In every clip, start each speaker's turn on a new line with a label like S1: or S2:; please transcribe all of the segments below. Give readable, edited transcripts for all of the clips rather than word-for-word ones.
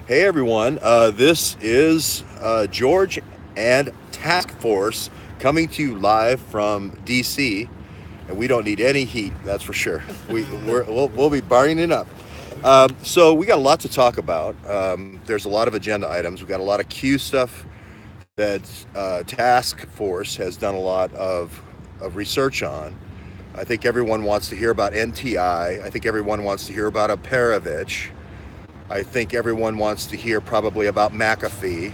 S1: Hey everyone, this is George and Task Force coming to you live from DC, and we don't need any heat, that's for sure. We'll be burning it up. So we got a lot to talk about. There's a lot of agenda items. We got a lot of Q stuff that Task Force has done a lot of research on. I think everyone wants to hear about NTI. I think everyone wants to hear about Aperovich. I think everyone wants to hear probably about McAfee.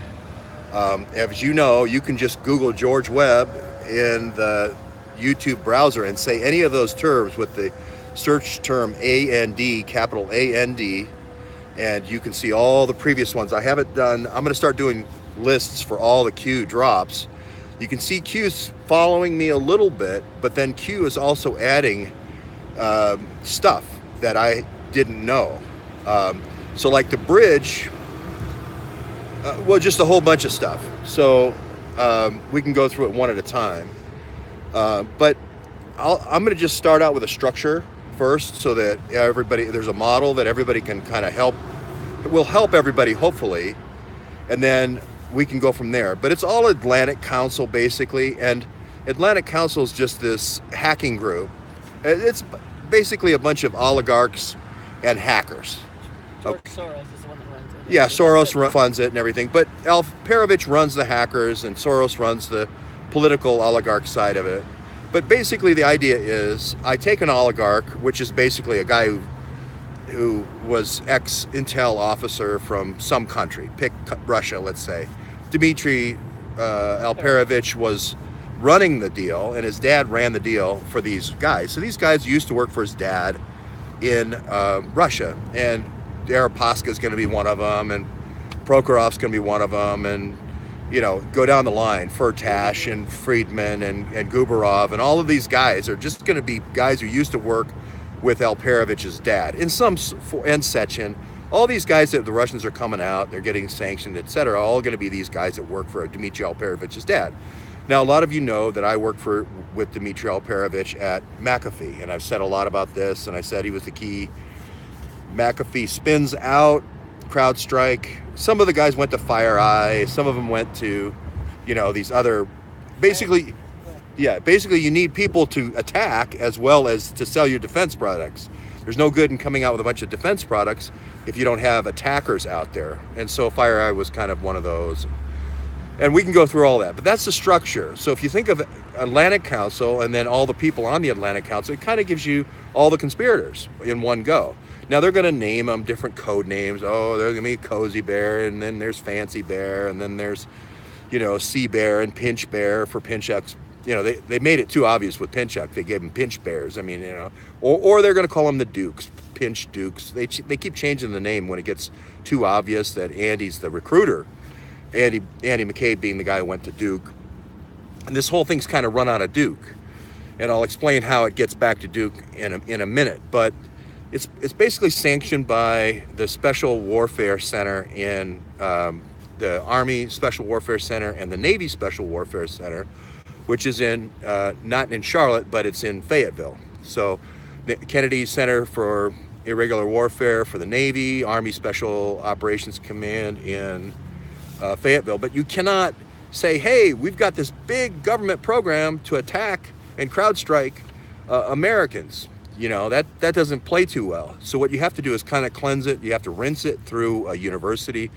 S1: As you know, you can just Google George Webb in the YouTube browser and say any of those terms with the search term AND, capital AND, and you can see all the previous ones. I haven't done, I'm going to start doing lists for all the Q drops. You can see Q's following me a little bit, but then Q is also adding stuff that I didn't know. So like the bridge, well, just a whole bunch of stuff. So we can go through it one at a time. But I'm going to just start out with a structure first so that there's a model that everybody can kind of will help everybody hopefully. And then we can go from there. But it's all Atlantic Council basically. And Atlantic Council is just this hacking group. It's basically a bunch of oligarchs and hackers.
S2: George Soros is the one that runs it.
S1: Yeah, Soros funds it and everything. But Alperovich runs the hackers and Soros runs the political oligarch side of it. But basically the idea is I take an oligarch, which is basically a guy who was ex-Intel officer from some country. Pick Russia, let's say. Dmitry Alperovich was running the deal, and his dad ran the deal for these guys. So these guys used to work for his dad in Russia. And Deripaska is going to be one of them, and Prokhorov's going to be one of them, and go down the line. Firtash and Friedman and Gubarov and all of these guys are just going to be guys who used to work with Alperovich's dad. And Sechin, all these guys that the Russians are coming out, they're getting sanctioned, etc. All going to be these guys that work for Dmitry Alperovich's dad. Now, a lot of you know that I worked with Dmitry Alperovich at McAfee, and I've said a lot about this, and I said he was the key. McAfee spins out, CrowdStrike. Some of the guys went to FireEye. Some of them went to, these other, basically you need people to attack as well as to sell your defense products. There's no good in coming out with a bunch of defense products if you don't have attackers out there. And so FireEye was kind of one of those. And we can go through all that, but that's the structure. So if you think of Atlantic Council and then all the people on the Atlantic Council, it kind of gives you all the conspirators in one go. Now they're going to name them different code names. Oh, there's going to be Cozy Bear, and then there's Fancy Bear, and then there's, Sea Bear and Pinch Bear for Pinchuk's. They made it too obvious with Pinchuk. They gave them Pinch Bears. I mean, or they're going to call them the Dukes, Pinch Dukes. They keep changing the name when it gets too obvious that Andy's the recruiter. Andy McCabe being the guy who went to Duke. And this whole thing's kind of run out of Duke. And I'll explain how it gets back to Duke in a minute. But it's basically sanctioned by the Special Warfare Center in the Army Special Warfare Center and the Navy Special Warfare Center, which is not in Charlotte, but it's in Fayetteville. So the Kennedy Center for Irregular Warfare for the Navy, Army Special Operations Command in Fayetteville. But you cannot say, hey, we've got this big government program to attack and CrowdStrike Americans. That doesn't play too well. So what you have to do is kind of cleanse it. You have to rinse it through a university.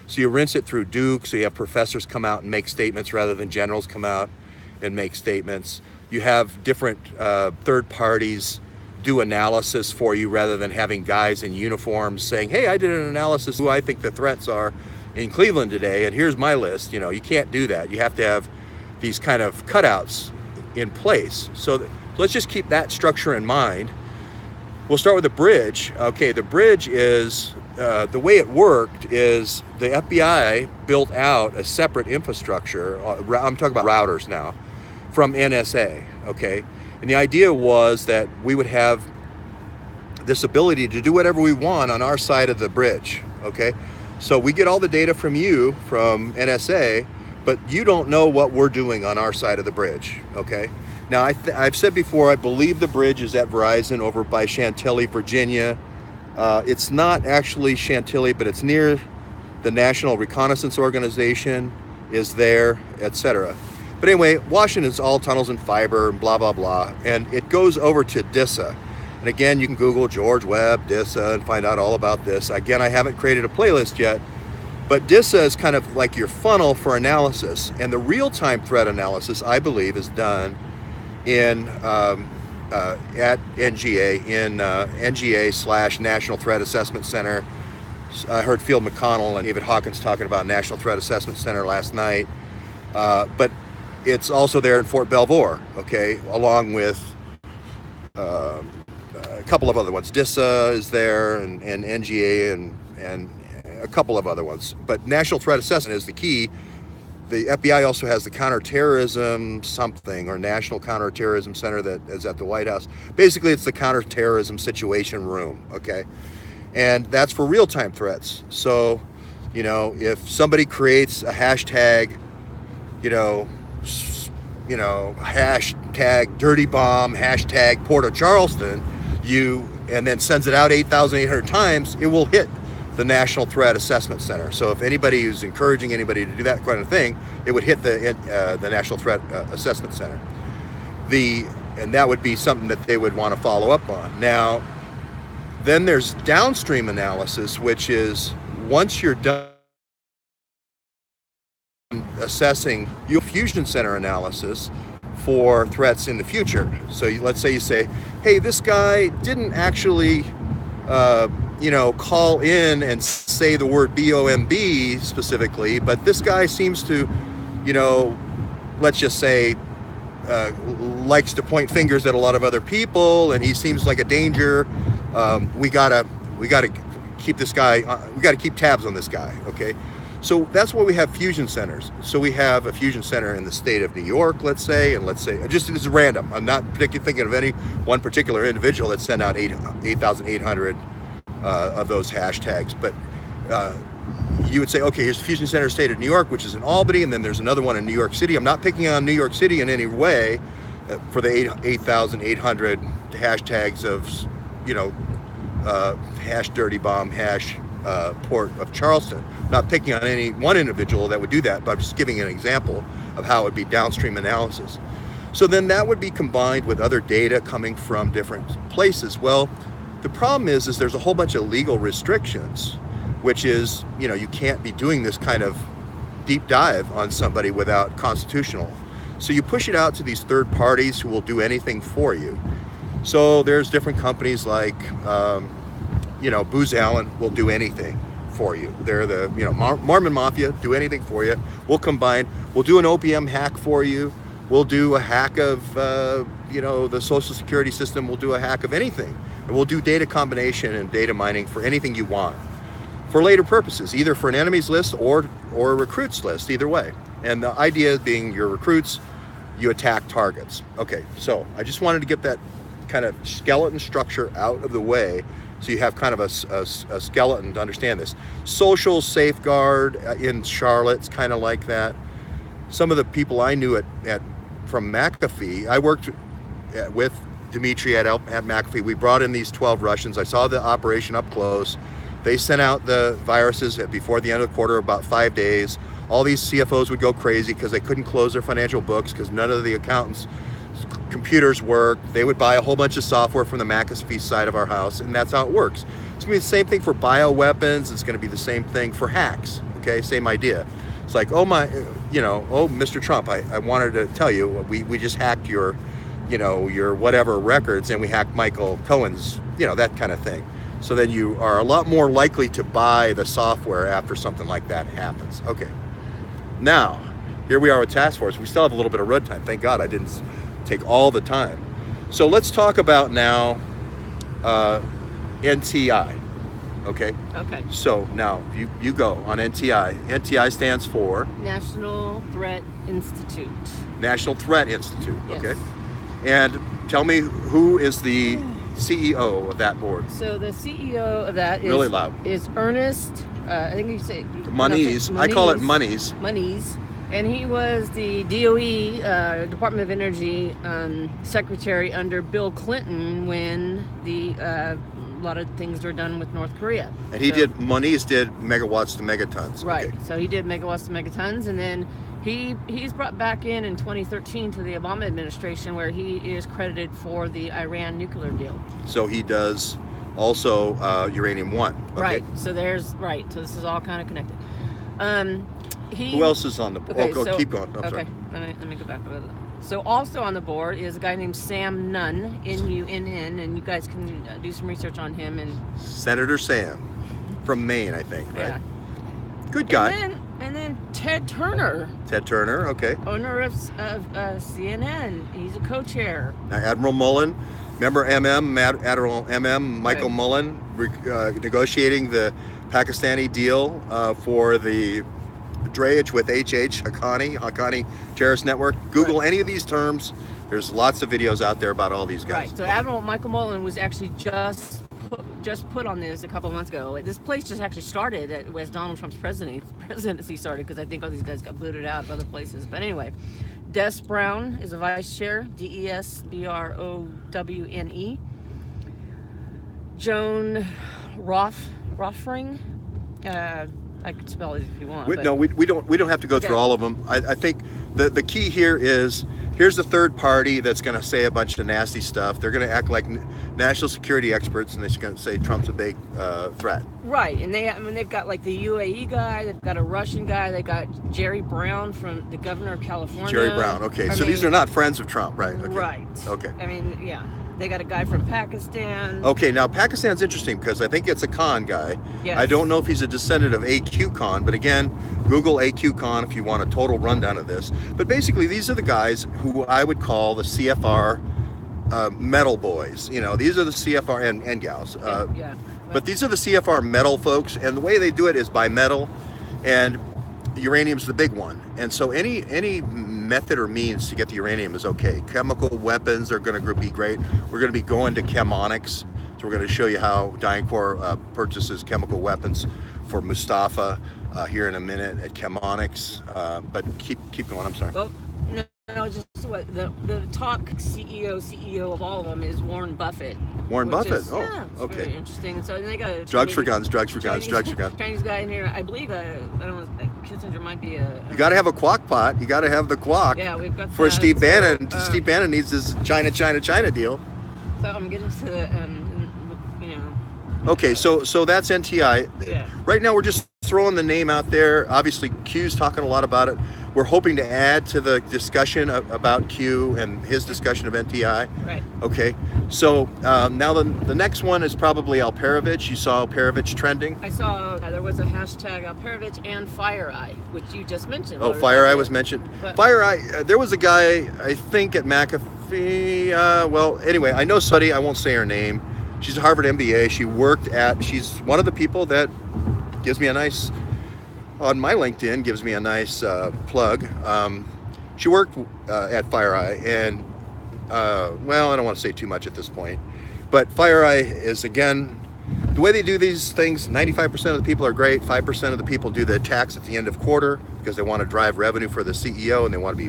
S1: So you rinse it through Duke. So you have professors come out and make statements rather than generals come out and make statements. You have different third parties do analysis for you rather than having guys in uniforms saying, hey, I did an analysis who I think the threats are in Cleveland today, and here's my list. You can't do that. You have to have these kind of cutouts in place. So let's just keep that structure in mind. We'll start with the bridge. Okay, the bridge is, the way it worked is the FBI built out a separate infrastructure. I'm talking about routers now from NSA, okay? And the idea was that we would have this ability to do whatever we want on our side of the bridge, okay? So we get all the data from you, from NSA, but you don't know what we're doing on our side of the bridge, okay? Now, I've said before, I believe the bridge is at Verizon over by Chantilly, Virginia. It's not actually Chantilly, but it's near The National Reconnaissance Organization is there, etc. But anyway, Washington's all tunnels and fiber and blah, blah, blah. And it goes over to DISA. And again, you can Google George Webb, DISA, and find out all about this. Again, I haven't created a playlist yet, but DISA is kind of like your funnel for analysis. And the real-time threat analysis, I believe, is done in at NGA, in NGA / National Threat Assessment Center. I heard Field McConnell and David Hawkins talking about National Threat Assessment Center last night. But it's also there in Fort Belvoir, okay, along with a couple of other ones. DISA is there, and NGA, and a couple of other ones. But National Threat Assessment is the key. The FBI also has the Counterterrorism something, or National Counterterrorism Center, that is at the White House. Basically, it's the Counterterrorism Situation Room, okay? And that's for real-time threats. So, you know, if somebody creates a hashtag, hashtag dirty bomb, hashtag Port of Charleston, and then sends it out 8,800 times, it will hit the National Threat Assessment Center. So if anybody is encouraging anybody to do that kind of thing, it would hit the National Threat Assessment Center. And that would be something that they would want to follow up on. Now, then there's downstream analysis, which is once you're done assessing your fusion center analysis for threats in the future. So let's say you say, hey, this guy didn't actually call in and say the word BOMB specifically, but this guy seems to, let's just say, likes to point fingers at a lot of other people, and he seems like a danger. We gotta keep this guy. We gotta keep tabs on this guy. Okay, so that's why we have fusion centers. So we have a fusion center in the state of New York, let's say, just it's random. I'm not particularly thinking of any one particular individual that sent out 8,800 of those hashtags, but you would say, okay, here's the fusion center state of New York, which is in Albany, and then there's another one in New York City. I'm not picking on New York City in any way for the 8,800 hashtags of, hash dirty bomb, hash Port of Charleston. Not picking on any one individual that would do that, but I'm just giving an example of how it would be downstream analysis. So then that would be combined with other data coming from different places. Well, the problem is there's a whole bunch of legal restrictions, which is, you can't be doing this kind of deep dive on somebody without constitutional. So you push it out to these third parties who will do anything for you. So there's different companies like, Booz Allen will do anything for you. They're the, Mormon Mafia, do anything for you. We'll do an OPM hack for you. We'll do a hack of, the Social Security system. We'll do a hack of anything. And we'll do data combination and data mining for anything you want, for later purposes, either for an enemies list or a recruits list, either way. And the idea being your recruits, you attack targets. Okay, so I just wanted to get that kind of skeleton structure out of the way so you have kind of a skeleton to understand this. Social safeguard in Charlotte's kind of like that. Some of the people I knew from McAfee, I worked with Dimitri at McAfee. We brought in these 12 Russians. I saw the operation up close. They sent out the viruses before the end of the quarter, about 5 days. All these CFOs would go crazy because they couldn't close their financial books because none of the accountants' computers worked. They would buy a whole bunch of software from the McAfee side of our house, and that's how it works. It's going to be the same thing for bioweapons. It's going to be the same thing for hacks. Okay, same idea. It's like, Mr. Trump, I wanted to tell you, we just hacked your whatever records, and we hacked Michael Cohen's, that kind of thing. So then you are a lot more likely to buy the software after something like that happens. Okay. Now, here we are with task force. We still have a little bit of road time. Thank God I didn't take all the time. So let's talk about now NTI. Okay?
S2: Okay.
S1: So now you go on NTI. NTI stands for?
S2: National Threat Institute.
S1: National Threat Institute.
S2: Yes.
S1: Okay. And tell me, who is the CEO of that board?
S2: So the CEO of that
S1: really loud.
S2: Is Ernest, I think you say
S1: Moniz. I call it Moniz.
S2: Moniz. And he was the DOE, Department of Energy secretary under Bill Clinton when the lot of things are done with North Korea.
S1: And he did Moniz did megawatts to megatons.
S2: Right.
S1: Okay.
S2: So he did megawatts to megatons, and then he's brought back in 2013 to the Obama administration, where he is credited for the Iran nuclear deal.
S1: So he does also uranium one. Okay.
S2: Right. So So this is all kind of connected.
S1: Who else is on the board?
S2: Okay,
S1: So, keep going. I'm
S2: okay.
S1: sorry.
S2: Let me go back to it. So also on the board is a guy named Sam Nunn, N-U-N-N, and you guys can do some research on him. And
S1: Senator Sam from Maine, I think. Right.
S2: yeah,
S1: Good guy.
S2: And then Ted Turner.
S1: Ted Turner. Okay.
S2: Owner of CNN. He's a co-chair.
S1: Admiral Mullen. Remember Admiral Michael
S2: Right.
S1: Mullen negotiating the Pakistani deal for the drayage with Haqqani terrorist network. Google
S2: Right.
S1: any of these terms. There's lots of videos out there about all these guys.
S2: Right. So Admiral Michael Mullen was actually just put on this a couple of months ago. This place just actually started as Donald Trump's presidency started, because I think all these guys got booted out of other places. But anyway, Des Brown is a vice chair, DESBROWNE. Joan Rothring. I could spell it if you want.
S1: We don't have to go through all of them. I think the key here is, here's the third party that's going to say a bunch of nasty stuff. They're going to act like national security experts, and they're going to say Trump's a big threat.
S2: Right, and they've got like the UAE guy, they've got a Russian guy, they got Jerry Brown from the governor of California.
S1: Jerry Brown. Okay, so these are not friends of Trump, right? Okay.
S2: Right.
S1: Okay.
S2: I mean, yeah. They got a guy from Pakistan.
S1: Okay, now Pakistan's interesting because I think it's a Khan guy.
S2: Yes.
S1: I don't know if he's a descendant of AQ Khan, but again, Google AQ Khan if you want a total rundown of this. But basically, these are the guys who I would call the CFR metal boys. You know, these are the CFR and gals.
S2: Yeah.
S1: But these are the CFR metal folks, and the way they do it is by metal, and uranium's the big one. And so any method or means to get the uranium is okay. Chemical weapons are going to be great. We're going to be going to chemonics, so we're going to show you how DynCorp purchases chemical weapons for Mustafa here in a minute at chemonics. But keep going. I'm sorry.
S2: Well, no, just what the top CEO of all of them is Warren Buffett.
S1: Warren Buffett.
S2: Is,
S1: okay.
S2: Very interesting. So they got a
S1: drugs for guns.
S2: Chinese guy in here. I believe I don't know. Kissinger might be a.
S1: You got to have a quack pot. You got to have the quack.
S2: Yeah, we've got
S1: for
S2: that.
S1: Steve Bannon. Steve Bannon needs this China deal.
S2: So I'm getting to the
S1: Okay, so that's NTI.
S2: Yeah.
S1: Right now we're just throwing the name out there. Obviously, Q's talking a lot about it. We're hoping to add to the discussion about Q and his discussion of NTI.
S2: Right.
S1: Okay, so now the next one is probably Alperovich. You saw Alperovich trending.
S2: I saw there was a hashtag Alperovich and FireEye, which you just mentioned.
S1: Oh, FireEye was mentioned.
S2: But
S1: FireEye, there was a guy, I think at McAfee. Well, anyway, I know Suddy. I won't say her name. She's a Harvard MBA. She's one of the people that gives me a nice, on my LinkedIn, gives me a nice plug. She worked at FireEye, and well, I don't want to say too much at this point, but FireEye is, again, the way they do these things, 95% of the people are great. 5% of the people do the tax at the end of quarter because they want to drive revenue for the CEO, and they want to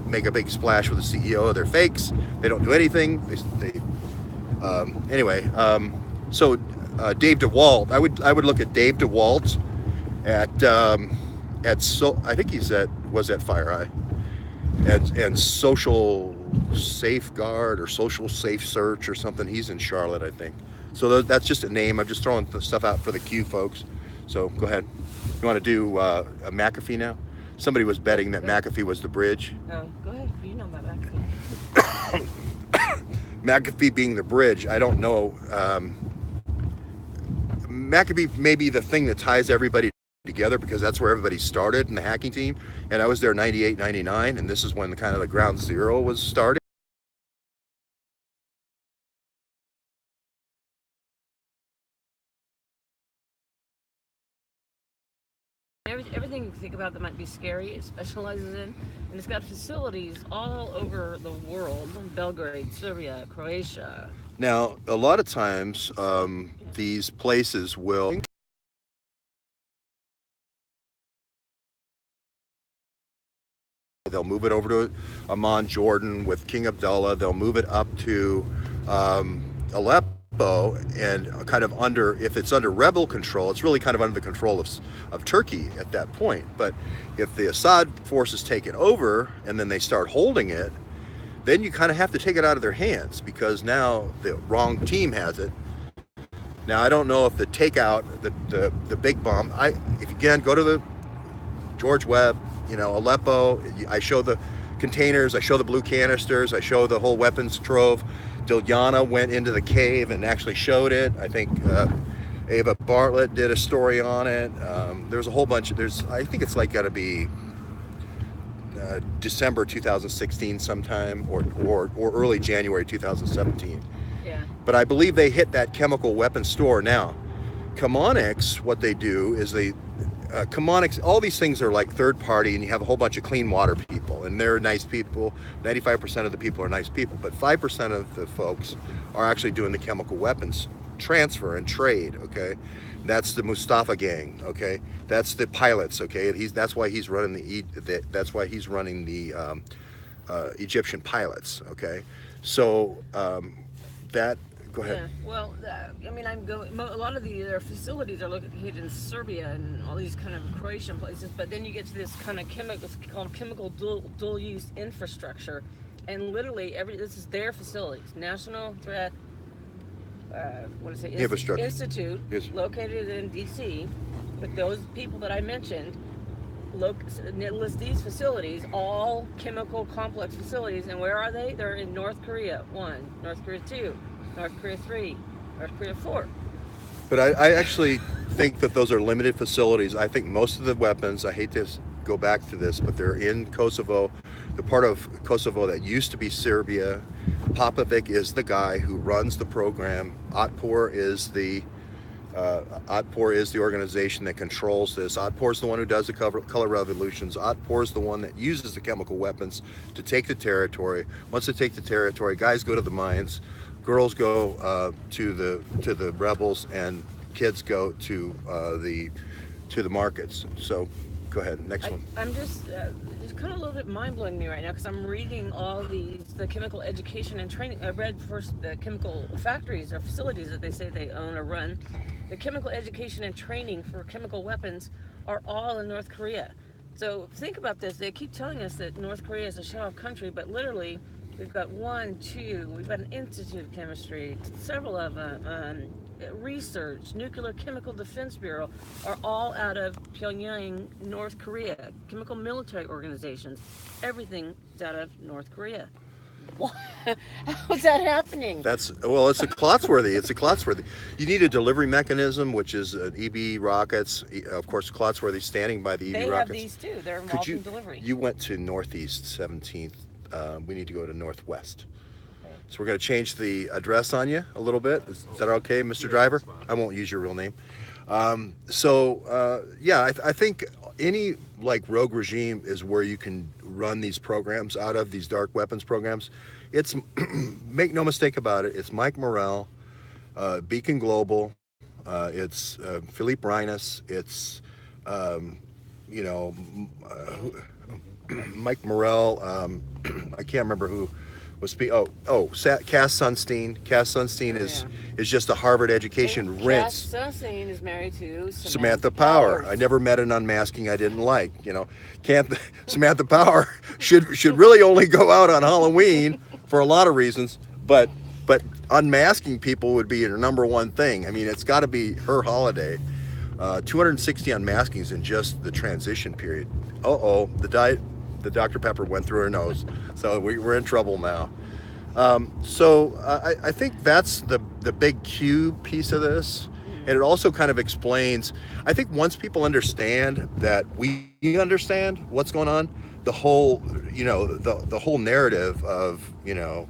S1: make a big splash with the CEO. They're fakes. They don't do anything. So Dave DeWalt, I would look at Dave DeWalt I think was at FireEye and Social Safeguard or Social Safe Search or something. He's in Charlotte, I think. So that's just a name. I'm just throwing the stuff out for the Q folks. So go ahead. You want to do a McAfee now? Somebody was betting that McAfee was the bridge.
S2: No, go ahead. You know about McAfee.
S1: McAfee being the bridge, I don't know. McAfee may be the thing that ties everybody together because that's where everybody started in the hacking team. And I was there 98, 99, and this is when the ground zero was started.
S2: Everything you think about that might be scary, it specializes in, and it's got facilities all over the world: Belgrade, Serbia, Croatia.
S1: Now, a lot of times, these places will they'll move it over to Amman, Jordan, with King Abdullah. They'll move it up to Aleppo. Aleppo and kind of under, if it's under rebel control, it's really kind of under the control of Turkey at that point. But if the Assad forces take it over and then they start holding it, then you kind of have to take it out of their hands because now the wrong team has it. Now I don't know if the takeout, the big bomb. If you can go to the George Webb, Aleppo. I show the containers, I show the blue canisters, I show the whole weapons trove. Dilyana went into the cave and actually showed it. I think Ava Bartlett did a story on it. There's a whole bunch. I think it's like got to be December 2016 sometime, or early January 2017.
S2: Yeah.
S1: But I believe they hit that chemical weapons store. Now, Chemonics, what they do is Chemonics, all these things are like third party, and you have a whole bunch of clean water people, and they're nice people. 95% of the people are nice people, but 5% of the folks are actually doing the chemical weapons transfer and trade. Okay, that's the Mustafa gang. Okay, that's the pilots. Okay, that's why he's running the Egyptian pilots. Okay, so that. Go ahead.
S2: Yeah, well, I mean, a lot of their facilities are located in Serbia and all these kind of Croatian places, but then you get to this kind of it's called chemical dual use infrastructure, and literally this is their facilities. National Threat,
S1: Infrastructure
S2: Institute, yes, located in D.C., but those people that I mentioned list these facilities, all chemical complex facilities, and where are they? They're in North Korea 1, North Korea 2, North Korea 3, North Korea 4.
S1: But I actually think that those are limited facilities. I think most of the weapons, I hate to go back to this, but they're in Kosovo, the part of Kosovo that used to be Serbia. Popovic is the guy who runs the program. Otpor is the organization that controls this. Otpor is the one who does the color revolutions. Otpor is the one that uses the chemical weapons to take the territory. Once they take the territory, guys go to the mines, girls go to the rebels, and kids go to the markets. So go ahead, next one.
S2: I'm just it's kind of a little bit mind-blowing me right now because I'm reading all the chemical education and training. I read first the chemical factories or facilities that they say they own or run. The chemical education and training for chemical weapons are all in North Korea. So think about this. They keep telling us that North Korea is a show-off country, but literally we've got we've got an Institute of Chemistry, several of them, research, Nuclear Chemical Defense Bureau, are all out of Pyongyang, North Korea. Chemical military organizations, everything is out of North Korea. How's that happening?
S1: It's a Klotzworthy. You need a delivery mechanism, which is EB rockets. Of course, Klotzworthy standing by the EB rockets.
S2: They have these too. They're involved in delivery.
S1: You went to Northeast 17th. We need to go to Northwest. Okay. So we're going to change the address on you a little bit. Is that okay, Mr. Driver? I won't use your real name. I think any rogue regime is where you can run these programs out of, these dark weapons programs. It's make no mistake about it. It's Mike Morrell, Beacon Global. It's Philippe Reines. It's Mike Morrell. I can't remember who was speaking. Cass Sunstein. Cass Sunstein is just a Harvard education rinse.
S2: Cass Sunstein is married to
S1: Samantha Power. I never met an unmasking I didn't like. Samantha Power should really only go out on Halloween for a lot of reasons, but unmasking people would be her number one thing. I mean, it's got to be her holiday. 260 unmaskings in just the transition period. The Dr. Pepper went through her nose, so we're in trouble now. I think that's the big Q piece of this, and it also kind of explains. I think once people understand that we understand what's going on, the whole the whole narrative of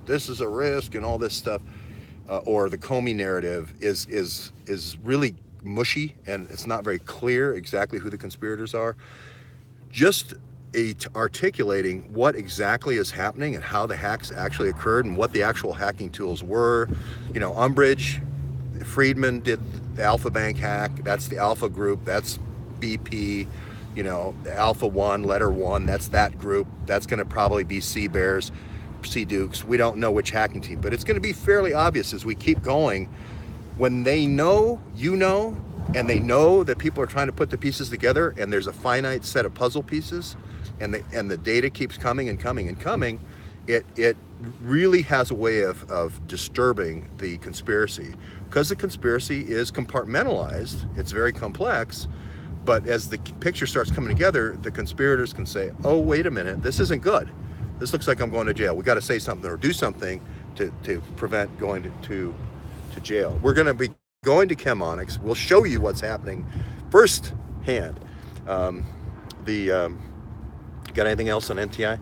S1: this is a risk and all this stuff, or the Comey narrative is really mushy, and it's not very clear exactly who the conspirators are. Just articulating what exactly is happening and how the hacks actually occurred and what the actual hacking tools were. Umbridge, Friedman did the Alpha Bank hack. That's the Alpha group. That's BP. The Alpha 1, letter 1. That's that group. That's going to probably be Sea Bears. Sea Dukes. We don't know which hacking team, but it's going to be fairly obvious as we keep going. When they know, and they know that people are trying to put the pieces together, and there's a finite set of puzzle pieces, and the data keeps coming and coming and coming, it really has a way of disturbing the conspiracy, because the conspiracy is compartmentalized. It's very complex. But as the picture starts coming together, the conspirators can say, oh, wait a minute, this isn't good. This looks like I'm going to jail. We got to say something or do something to prevent going to jail. We're going to be going to Chemonics. We'll show you what's happening firsthand. Got anything else on NTI?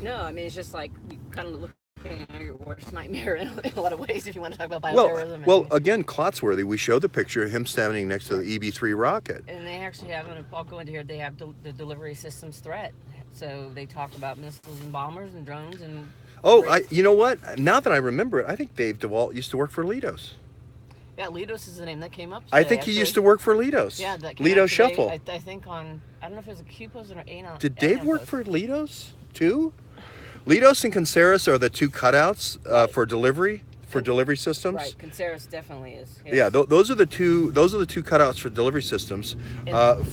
S2: No, I mean, it's just like you kind of look at your worst nightmare in a lot of ways if you want to talk about bioterrorism.
S1: Well, again, Klotzworthy, we showed the picture of him standing next to the EB-3 rocket.
S2: And they actually have, I'll go into here, they have the delivery systems threat. So they talk about missiles and bombers and drones and...
S1: Oh, you know what? Now that I remember it, I think Dave DeWalt used to work for Leidos.
S2: Yeah, Leidos is the name that came up today,
S1: I think he used to work for Leidos.
S2: Yeah, that came
S1: Leidos
S2: up today,
S1: Shuffle.
S2: I think on, I don't know if it was a Q-Post or Anon.
S1: Did Dave work for Leidos too? Leidos and Conceris are the two cutouts for delivery systems.
S2: Right, Conceris definitely is. Yes.
S1: Yeah, those are the two cutouts for delivery systems.
S2: Mr.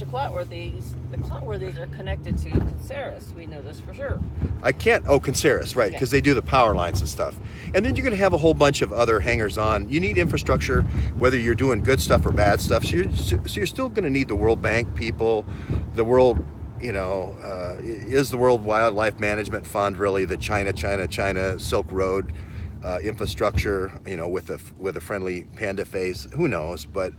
S2: Klotzworthy's, the Klotzworthys are connected to Conceris. We know this for sure.
S1: Conceris, right, because they do the power lines and stuff. And then you're going to have a whole bunch of other hangers on. You need infrastructure, whether you're doing good stuff or bad stuff. So you're still going to need the World Bank people, the World, is the World Wildlife Management Fund really the China Silk Road infrastructure, with a friendly panda face? Who knows? But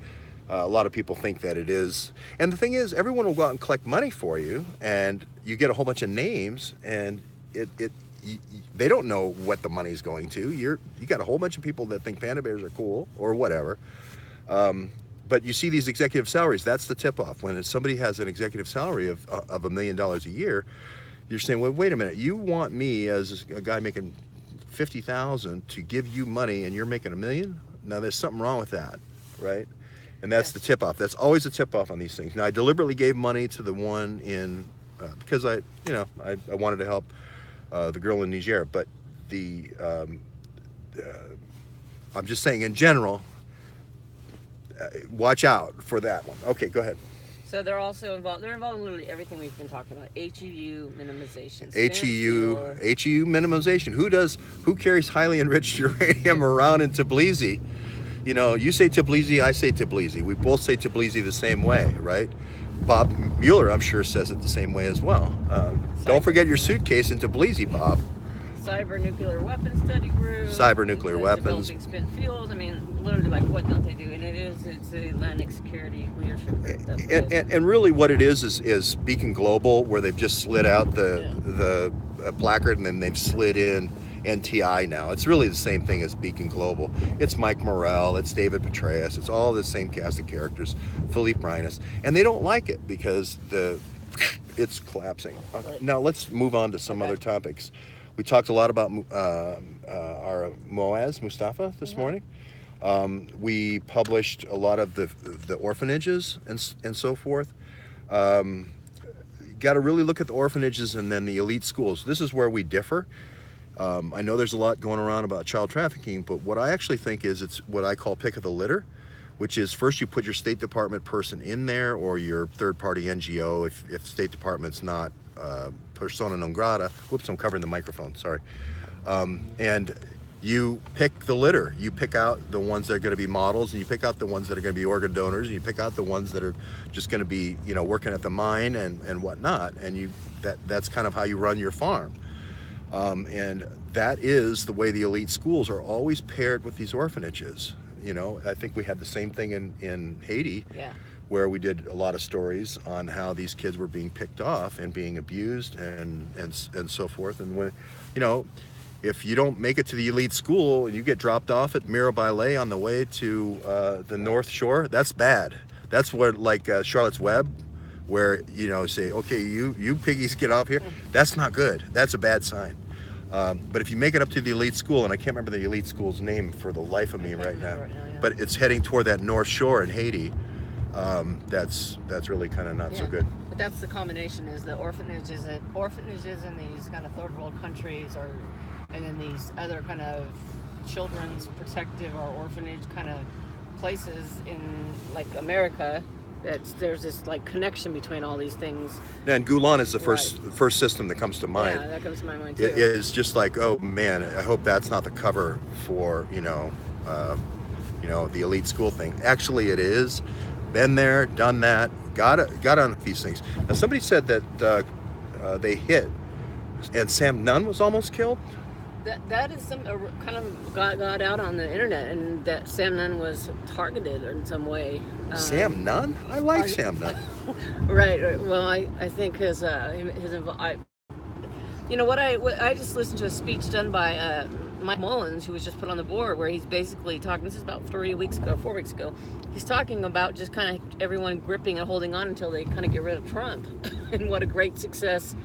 S1: a lot of people think that it is. And the thing is, everyone will go out and collect money for you, and you get a whole bunch of names, and they don't know what the money's going to. You got a whole bunch of people that think panda bears are cool or whatever. But you see these executive salaries. That's the tip-off. When somebody has an executive salary of $1 million a year, you're saying, well, wait a minute. You want me as a guy making $50,000 to give you money, and you're making $1 million? Now there's something wrong with that, right? And that's the tip-off. That's always a tip-off on these things. Now I deliberately gave money to the one in because I wanted to help the girl in Niger, but I'm just saying in general, watch out for that one. Okay, go ahead.
S2: So they're also involved. They're involved in literally everything we've been talking about. HEU minimization.
S1: HEU minimization. Who carries highly enriched uranium around in Tbilisi? You say Tbilisi, I say Tbilisi. We both say Tbilisi the same way, right? Bob Mueller, I'm sure, says it the same way as well. Don't forget your suitcase in Tbilisi, Bob.
S2: Cyber nuclear weapons study group.
S1: Cyber nuclear weapons.
S2: Developing spent fuels. I mean, literally, like, what don't they do? And it's the Atlantic Security Leadership Group.
S1: And really what it is Beacon Global, where they've just slid out the placard, and then they've slid in NTI now. It's really the same thing as Beacon Global. It's Mike Morrell, it's David Petraeus, it's all the same cast of characters, Philippe Reines, and they don't like it because it's collapsing. Now let's move on to some other topics. We talked a lot about our Moaz Mustafa this morning. We published a lot of the orphanages and so forth. Got to really look at the orphanages and then the elite schools. This is where we differ. I know there's a lot going around about child trafficking, but what I actually think is it's what I call pick of the litter, which is first you put your State Department person in there or your third-party NGO if State Department's not persona non grata. Whoops, I'm covering the microphone, sorry. And you pick the litter. You pick out the ones that are going to be models, and you pick out the ones that are going to be organ donors, and you pick out the ones that are just going to be, working at the mine and whatnot. And that's kind of how you run your farm. And that is the way the elite schools are always paired with these orphanages. I think we had the same thing in Haiti, where we did a lot of stories on how these kids were being picked off and being abused and so forth. And when, if you don't make it to the elite school and you get dropped off at Mirabalais on the way to the North Shore, that's bad. That's what, like Charlotte's Web, where say, okay, you piggies get off here. That's not good. That's a bad sign. But if you make it up to the elite school, and I can't remember the elite school's name for the life of me right now, but it's heading toward that North Shore in Haiti. That's really kind of not so good.
S2: But that's the combination: is the orphanages in these kind of third world countries, or and then these other kind of children's protective or orphanage kind of places in like America. There's this like connection between all these things.
S1: And Gulan is the
S2: Right.
S1: first system that comes to mind.
S2: Yeah, that comes to my mind too.
S1: It is just like, oh man, I hope that's not the cover for the elite school thing. Actually, it is. Been there, done that, got on these things. Now, somebody said that they hit, and Sam Nunn was almost killed.
S2: That is some kind of got out on the internet, and that Sam Nunn was targeted in some way.
S1: Sam Nunn? I like Sam Nunn.
S2: Right. Well, I think what I just listened to a speech done by Mike Mullins, who was just put on the board, where he's basically talking. This is about 4 weeks ago. He's talking about just kind of everyone gripping and holding on until they kind of get rid of Trump, and what a great success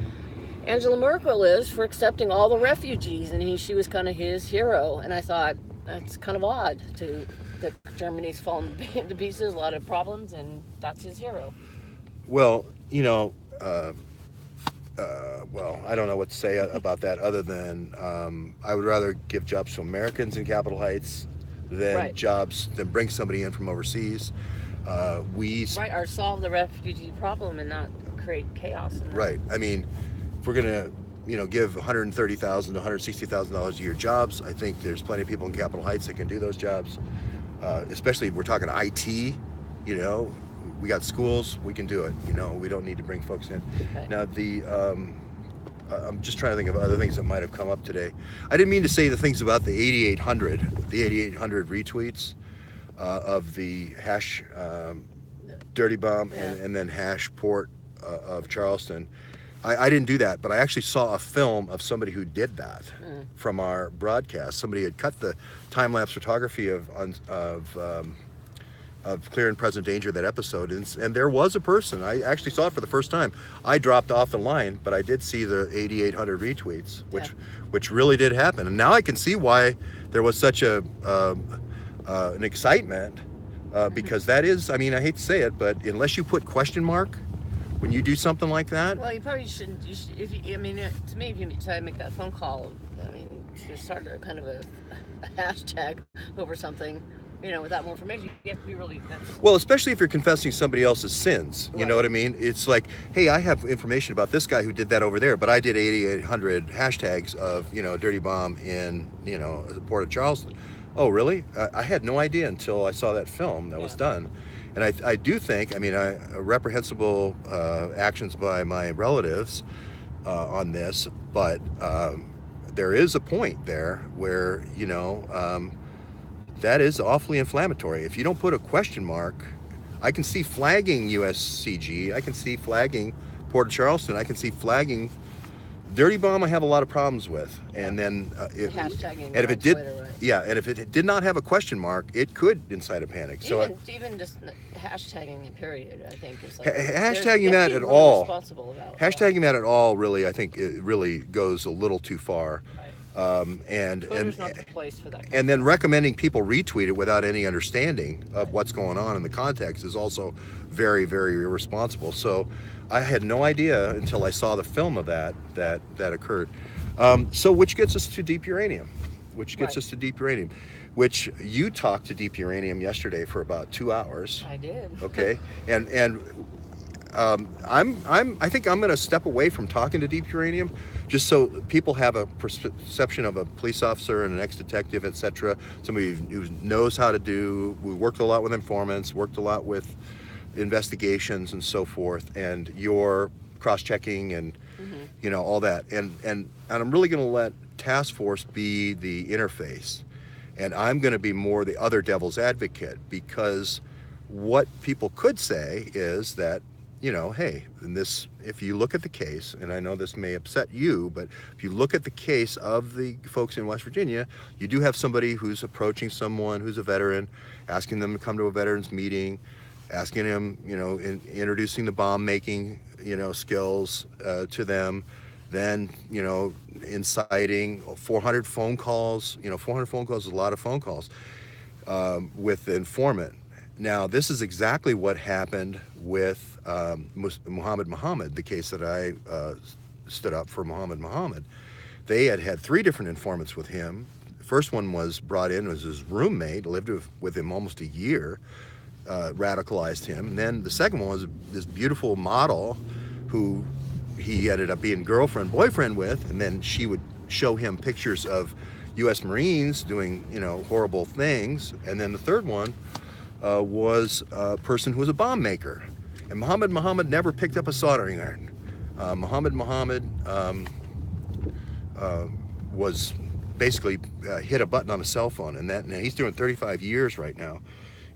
S2: Angela Merkel is for accepting all the refugees, and she was kind of his hero. And I thought that's kind of odd that Germany's fallen to pieces, a lot of problems, and that's his hero.
S1: Well, I don't know what to say about that other than I would rather give jobs to Americans in Capitol Heights than bring somebody in from overseas.
S2: Or solve the refugee problem and not create chaos.
S1: Right. I mean, if we're gonna give $130,000 to $160,000 a year jobs, I think there's plenty of people in Capitol Heights that can do those jobs. Especially if we're talking IT. We got schools, we can do it. We don't need to bring folks in.
S2: Okay.
S1: Now I'm just trying to think of other things that might have come up today. I didn't mean to say the things about the 8,800 retweets of the hash dirty bomb and then hash port of Charleston. I didn't do that, but I actually saw a film of somebody who did that from our broadcast. Somebody had cut the time-lapse photography of Clear and Present Danger, that episode, and there was a person. I actually saw it for the first time. I dropped off the line, but I did see the 8,800 retweets, which really did happen. And now I can see why there was such an excitement, because that is, I mean, I hate to say it, but unless you put question mark when you do something like that.
S2: Well, you probably shouldn't. To me, if you try to make that phone call, I mean, you start a kind of a hashtag over something, without more information, you have to be really.
S1: Well, especially if you're confessing somebody else's sins, you know what I mean? It's like, hey, I have information about this guy who did that over there, but I did 8,800 hashtags of, dirty bomb in, the port of Charleston. Oh, really? I had no idea until I saw that film that was done. And I do think, reprehensible actions by my relatives on this, but there is a point there where, that is awfully inflammatory. If you don't put a question mark, I can see flagging USCG, I can see flagging Port of Charleston, I can see flagging Dirty Bomb. I have a lot of problems with, and then if it did, and if it did not have a question mark, it could incite a panic.
S2: Even just hashtagging period, I think is like
S1: hashtagging that at all. Hashtagging that at all, really, I think it really goes a little too far. And
S2: not the place for that.
S1: And then recommending people retweet it without any understanding of what's going on in the context is also very, very irresponsible. So I had no idea until I saw the film of that occurred. So which gets us to deep uranium, which you talked to Deep Uranium yesterday for about 2 hours.
S2: I did.
S1: Okay, and I think I'm going to step away from talking to Deep Uranium, just so people have a perception of a police officer and an ex-detective, etc. Somebody who knows how to do. We worked a lot with informants, worked a lot with investigations and so forth, and your cross-checking and all that. And I'm really going to let task force be the interface, and I'm going to be more the other devil's advocate, because what people could say is that, hey, if you look at the case, and I know this may upset you, but if you look at the case of the folks in West Virginia, you do have somebody who's approaching someone who's a veteran, asking them to come to a veterans meeting, asking them, introducing the bomb making, skills to them, then, inciting 400 phone calls. 400 phone calls is a lot of phone calls with the informant. Now, this is exactly what happened with Muhammad, the case that I stood up for Muhammad. They had three different informants with him. The first one was brought in as his roommate, lived with him almost a year, radicalized him. And then the second one was this beautiful model who he ended up being girlfriend, boyfriend with, and then she would show him pictures of U.S. Marines doing, horrible things. And then the third one was a person who was a bomb maker. And Muhammad never picked up a soldering iron. Muhammad was basically hit a button on a cell phone, and he's doing 35 years right now.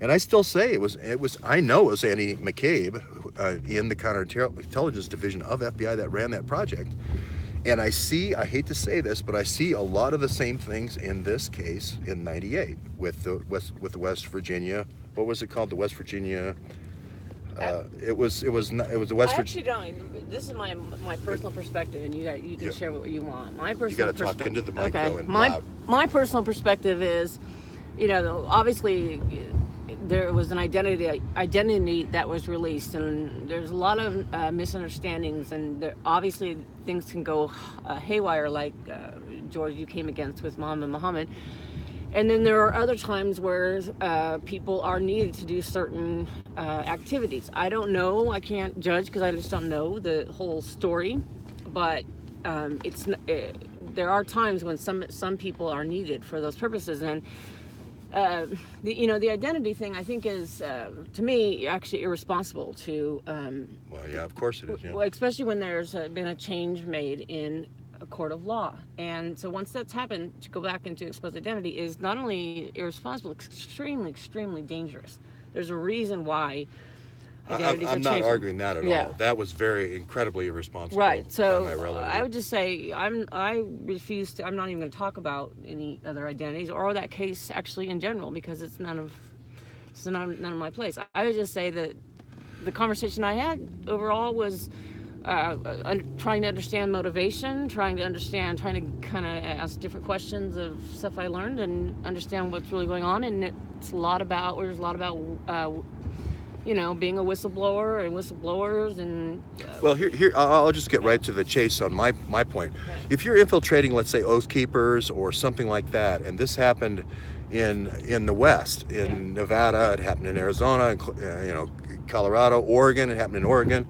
S1: And I still say it was. I know it was Andy McCabe in the counterintelligence division of FBI that ran that project. And I hate to say this, but I see a lot of the same things in this case in '98 with the West Virginia. What was it called? The West Virginia. It was the West Virginia.
S2: I actually don't. This is my personal perspective, and you can share what you want. My personal.
S1: You got to talk into the mic though, and
S2: my personal perspective is, obviously there was an identity that was released, and there's a lot of misunderstandings, and obviously things can go haywire, like George, you came against with Muhammad. And then there are other times where people are needed to do certain activities. I don't know. I can't judge because I just don't know the whole story. But there are times when some people are needed for those purposes. And the identity thing, I think, is to me actually irresponsible to.
S1: Well, yeah, of course it is. Yeah.
S2: Especially when there's been a change made in a court of law. And so once that's happened, to go back into exposed identity is not only irresponsible, it's extremely dangerous. There's a reason why identities
S1: I'm
S2: are
S1: not
S2: changing.
S1: arguing that at all. That was very incredibly irresponsible.
S2: Right. So
S1: by my relative.
S2: I would just say I refuse to. I'm not even going to talk about any other identities or that case actually in general, because it's none of my place. I would just say that the conversation I had overall was trying to understand motivation, trying to kind of ask different questions of stuff I learned and understand what's really going on. And there's a lot about being a whistleblower and whistleblowers and.
S1: Well, here I'll just get right to the chase on my point.
S2: Okay.
S1: If you're infiltrating, let's say, Oath Keepers or something like that, and this happened in the West, in Nevada, it happened in Arizona, Colorado, Oregon, it happened in Oregon.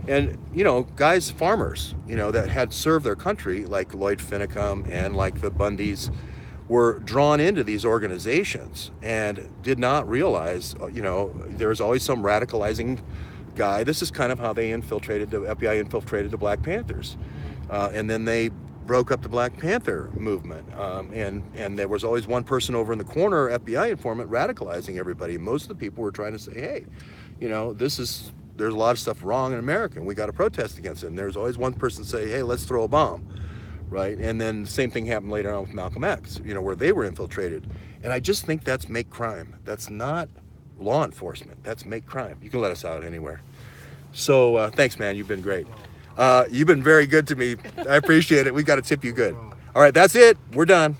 S1: And, guys, farmers, that had served their country, like Lloyd Finnecum and like the Bundys, were drawn into these organizations and did not realize, there was always some radicalizing guy. This is kind of how the FBI infiltrated the Black Panthers. And then they broke up the Black Panther movement. And there was always one person over in the corner, FBI informant, radicalizing everybody. Most of the people were trying to say, hey, there's a lot of stuff wrong in America, and we got to protest against it. And there's always one person say, hey, let's throw a bomb, right? And then the same thing happened later on with Malcolm X, where they were infiltrated. And I just think that's make crime. That's not law enforcement. That's make crime. You can let us out anywhere. So thanks, man. You've been great. You've been very good to me. I appreciate it. We got to tip you good. All right, that's it. We're done.